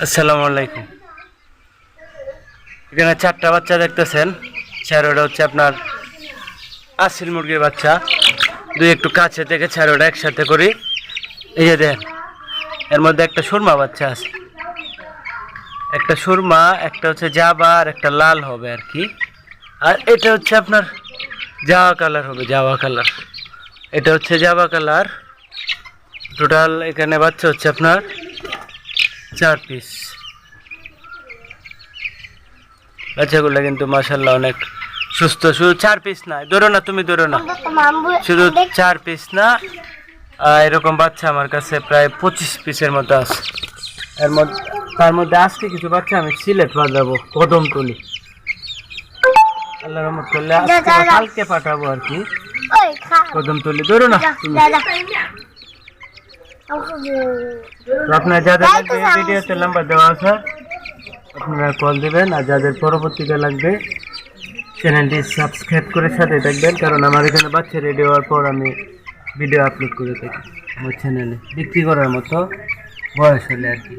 আসসালামু আলাইকুম। এখানে চারটা বাচ্চা দেখতেছেন। চারোটা হচ্ছে আপনার আসিল মুরগির বাচ্চা। দুই একটু কাছে থেকে চারোটা একসাথে করি। এই যে দেন, এর মধ্যে একটা সুরমা বাচ্চা আছে। একটা সুরমা, একটা হচ্ছে জাবা, আর একটা লাল হবে আর কি। আর এটা হচ্ছে আপনার জাওয়া কালার হবে, জাওয়া কালার। এটা হচ্ছে জাবা কালার। টোটাল এখানে বাচ্চা হচ্ছে আপনার 4 পিস। বাচ্চাগুলো কিন্তু মাশাআল্লাহ অনেক সুস্থ। শুধু 4 পিস না, ধরো না তুমি, ধরো না, শুধু 4 পিস না, এরকম বাচ্চা আমার কাছে প্রায় 25 পিসের মতো আছে। তার মধ্যে আজকে কিছু বাচ্চা আমি সিলেট পাঠাবো, কদমতলি। আল্লাহ রহমত করলে আজকে কালকে পাঠাবো আর কি, কদমতলি। ধরো না তুমি। তো আপনার যাদের লাগবে ভিডিওতে নাম্বার দেওয়া আছে, আপনারা কল দেবেন। আর যাদের পরবর্তীতে লাগবে চ্যানেলটি সাবস্ক্রাইব করে সাথে থাকবেন, কারণ আমার এখানে বাচ্চা রেডি হওয়ার পর আমি ভিডিও আপলোড করে থাকি আমার চ্যানেলে, বিক্রি করার মতো বয়স হলে আর কি।